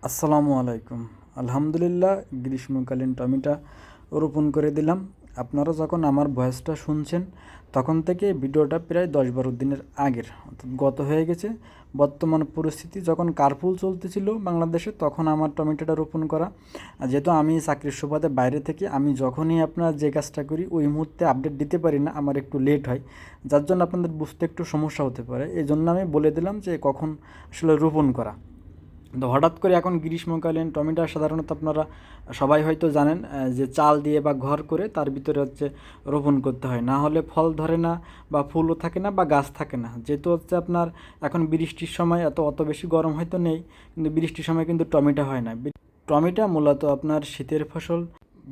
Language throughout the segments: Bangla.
আসসালামু আলাইকুম। আলহামদুলিল্লাহ, গ্রীষ্মকালীন টমেটো রোপণ করে দিলাম। আপনারা যখন আমার ভয়েসটা শুনছেন তখন থেকে ভিডিওটা প্রায় 10-12 দিনের আগের, অর্থাৎ গত হয়ে গেছে। বর্তমান পরিস্থিতি যখন কার্ফুল চলতেছিল বাংলাদেশে, তখন আমার টমেটোটা রোপণ করা। আর যেহেতু আমি চাকরির সুবাদে বাইরে থেকে, আমি যখনই আপনার যে কাজটা করি ওই মুহূর্তে আপডেট দিতে পারি না, আমার একটু লেট হয়, যার জন্য আপনাদের বুঝতে একটু সমস্যা হতে পারে। এই জন্য আমি বলে দিলাম যে কখন আসলে রোপণ করা। তো হঠাৎ করে এখন গ্রীষ্মকালীন টমেটো সাধারণত আপনারা সবাই হয়তো জানেন যে চাল দিয়ে বা ঘর করে তার ভিতরে হচ্ছে রোপণ করতে হয়, না হলে ফল ধরে না বা ফুলও থাকে না বা গাছ থাকে না। যেহেতু হচ্ছে আপনার এখন বৃষ্টির সময় অত বেশি গরম হয়তো নেই, কিন্তু বৃষ্টির সময় কিন্তু টমেটো হয় না। টমেটো মূলত আপনার শীতের ফসল।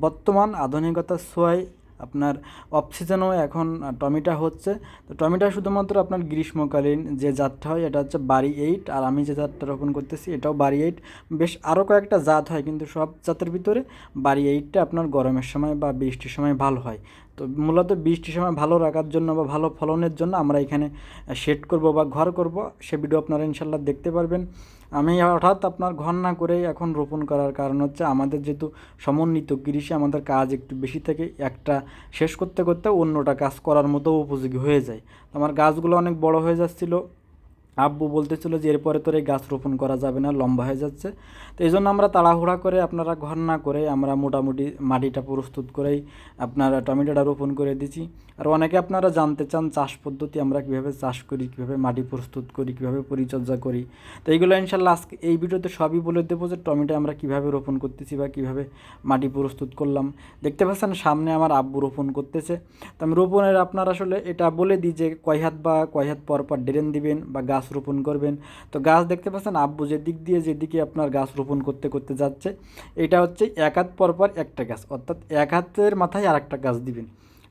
বর্তমান আধুনিকতার ছোঁয়ায় আপনার অফ সিজনেও এখন টমেটো হচ্ছে। তো টমেটো শুধুমাত্র আপনার গ্রীষ্মকালীন যে জাতটা হয় এটা হচ্ছে বাড়ি 8, আর আমি যে জাতটা রোপণ করতেছি এটাও বাড়ি 8। বেশ আরও কয়েকটা জাত হয়, কিন্তু সব জাতের ভিতরে বাড়ি 8টা আপনার গরমের সময় বা বৃষ্টির সময় ভালো হয়। তো মূলত বৃষ্টির সময় ভালো রাখার জন্য বা ভালো ফলনের জন্য আমরা এখানে শেড করব বা ঘর করব, সে ভিডিও আপনারা ইনশাল্লাহ দেখতে পারবেন। আমি হঠাৎ আপনার ঘর না করেই এখন রোপণ করার কারণ হচ্ছে আমাদের যেহেতু সমন্বিত কৃষি, আমাদের কাজ একটু বেশি থাকে, একটা শেষ করতে করতে অন্যটা কাজ করার মতো উপযোগী হয়ে যায়। আমার গাছগুলো অনেক বড় হয়ে যাচ্ছিলো। আব্বু বলতেছিল যে এরপরে তোর এই গাছ রোপণ করা যাবে না, লম্বা হয়ে যাচ্ছে। তো এই জন্য আমরা তাড়াহুড়া করে, আপনারা ঘর না করে, আমরা মোটামুটি মাটিটা প্রস্তুত করেই আপনারা টমেটোটা রোপণ করে দিচ্ছি। আর অনেকে আপনারা জানতে চান চাষ পদ্ধতি, আমরা কীভাবে চাষ করি, কীভাবে মাটি প্রস্তুত করি, কীভাবে পরিচর্যা করি। তো এইগুলো ইনশাল্লাহ আজকে এই ভিডিওতে সবই বলে দেবো যে টমেটো আমরা কীভাবে রোপণ করতেছি বা কীভাবে মাটি প্রস্তুত করলাম। দেখতে পাচ্ছেন সামনে আমার আব্বু রোপণ করতেছে। তো আমি রোপণের আপনার আসলে এটা বলে দিই যে কয় হাত বা কয় হাত পর পর ড্রেন দিবেন বা গাছ রোপণ করবেন। তো গাছ দেখতে পাচ্ছেন আব্বু যেদিকে আপনার গাছ রোপণ করতে করতে যাচ্ছে, এটা হচ্ছে 1 হাত পর পর একটা গাছ, অর্থাৎ 1 হাতের মাথায় আর একটা গাছ দিবেন।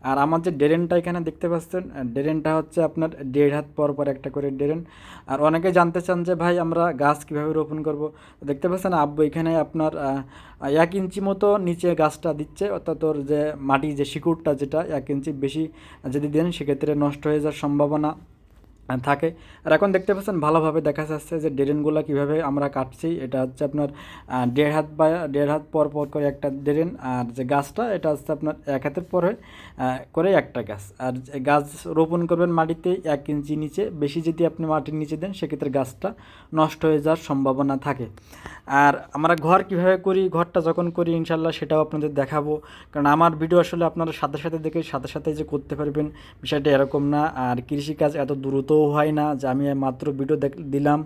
আর আমার যে ড্রেনটা এখানে দেখতে পাচ্ছেন, ড্রেনটা হচ্ছে আপনার 1.5 হাত পর পর একটা করে ড্রেন। আর অনেকে জানতে চান যে ভাই আমরা গাছ কীভাবে রোপণ করব। দেখতে পাচ্ছেন আব্বু এখানে আপনার 1 ইঞ্চি মতো নিচে গাছটা দিচ্ছে, অর্থাৎ ওর যে মাটি যে শিকড়টা যেটা 1 ইঞ্চি বেশি যদি দেন সেক্ষেত্রে নষ্ট হয়ে যাওয়ার সম্ভাবনা থাকে। আর এখন দেখতে পাচ্ছেন ভালোভাবে দেখা যাচ্ছে যে ড্রেনগুলো কীভাবে আমরা কাটছি। এটা হচ্ছে আপনার 1.5 হাত বা 1.5 হাত পর পর করে একটা ড্রেন, আর যে গাছটা এটা হচ্ছে আপনার 1 হাতের পরে করে একটা গাছ। আর গাছ রোপণ করবেন মাটিতে 1 ইঞ্চি নিচে, বেশি যদি আপনি মাটির নিচে দেন সেক্ষেত্রে গাছটা নষ্ট হয়ে যাওয়ার সম্ভাবনা থাকে। আর আমরা ঘর কীভাবে করি, ঘরটা যখন করি ইনশাল্লাহ সেটাও আপনাদের দেখাবো, কারণ আমার ভিডিও আসলে আপনারা সাথে সাথে দেখে সাথে সাথে যে করতে পারবেন বিষয়টা এরকম না। আর কৃষিকাজ এত দ্রুতও হয় না যে আমি মাত্র ভিডিও দিলাম,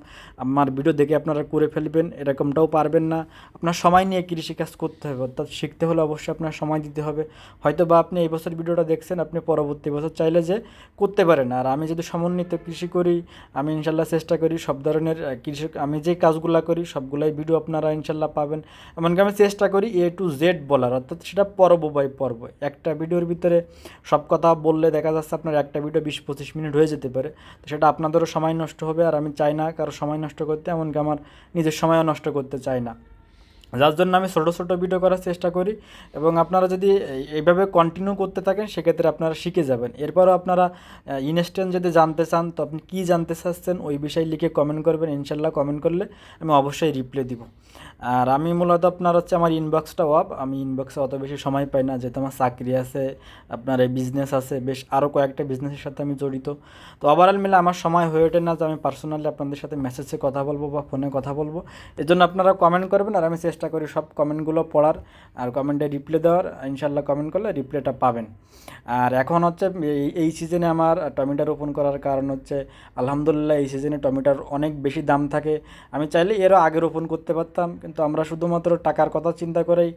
আমার ভিডিও দেখে আপনারা করে ফেলবেন, এরকমটাও পারবেন না। আপনার সময় নিয়ে কৃষিকাজ করতে হবে, অর্থাৎ শিখতে হলে অবশ্যই আপনার সময় দিতে হবে। হয়তো বা আপনি এই বছর ভিডিওটা দেখছেন, আপনি পরবর্তী বছর চাইলে যে করতে পারেন। আর আমি যদি সমন্বিত কৃষি করি, আমি ইনশাল্লাহ চেষ্টা করি সব ধরনের কৃষি, আমি যে কাজগুলো করি সবগুলাই ভিডিও আপনারা ইনশাল্লাহ পাবেন। এমনকি আমি চেষ্টা করি A to Z বলার, অর্থাৎ সেটা পর্ব বাই পর্ব। একটা ভিডিওর ভিতরে সব কথা বললে দেখা যাচ্ছে আপনার একটা ভিডিও 20-25 মিনিট হয়ে যেতে পারে। তো সেটা আপনাদেরও সময় নষ্ট হবে, আর আমি চাই না কারো সময় নষ্ট করতে, এমনকি আমার নিজের সময়ও নষ্ট করতে চাই না, যার জন্য আমি ছোটো ছোটো ভিডিও করার চেষ্টা করি। এবং আপনারা যদি এইভাবে কন্টিনিউ করতে থাকেন সেক্ষেত্রে আপনারা শিখে যাবেন। এরপরও আপনারা ইনস্ট্যান্ট যদি জানতে চান, তো আপনি কী জানতে চাচ্ছেন ওই বিষয়ে লিখে কমেন্ট করবেন, ইনশাল্লাহ কমেন্ট করলে আমি অবশ্যই রিপ্লাই দিব। আর আমি মূলত আপনার হচ্ছে আমার ইনবক্সটা অফ, আমি ইনবক্সে অত বেশি সময় পাই না, যেহেতু আমার চাকরি আছে, আপনার এই বিজনেস আছে, বেশ আরও কয়েকটা বিজনেসের সাথে আমি জড়িত। তো ওভারঅল মিলে আমার সময় হয়ে ওঠে না যে আমি পার্সোনালি আপনাদের সাথে মেসেজে কথা বলবো বা ফোনে কথা বলবো। এই জন্য আপনারা কমেন্ট করবেন, আর আমি চেষ্টা করি সব কমেন্টগুলো পড়ার আর কমেন্টে রিপ্লাই দেওয়ার। ইনশাল্লাহ কমেন্ট করলে রিপ্লাইটা পাবেন। আর এখন হচ্ছে এই সিজনে আমার টমেটো রোপণ করার কারণ হচ্ছে আলহামদুলিল্লাহ এই সিজনে টমেটোর অনেক বেশি দাম থাকে। আমি চাইলে এরও আগে রোপণ করতে পারতাম, কিন্তু আমরা শুধুমাত্র টাকার কথা চিন্তা করেই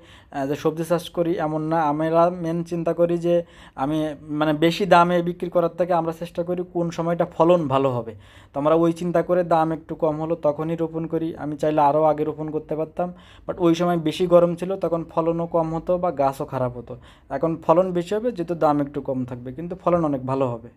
যে সবজি চাষ করি এমন না, আমরা মেন চিন্তা করি যে আমি মানে বেশি দামে বিক্রি করার থেকে আমরা চেষ্টা করি কোন সময়টা ফলন ভালো হবে। তো আমরা ওই চিন্তা করে দাম একটু কম হলো তখনই রোপণ করি। আমি চাইলে আরও আগে রোপণ করতে পারতাম, বাট ওই সময় বেশি গরম ছিল, তখন ফলনও কম হতো বা গাছও খারাপ হতো। এখন ফলন বেশি হবে যেহেতু দাম একটু কম থাকবে, কিন্তু ফলন অনেক ভালো হবে।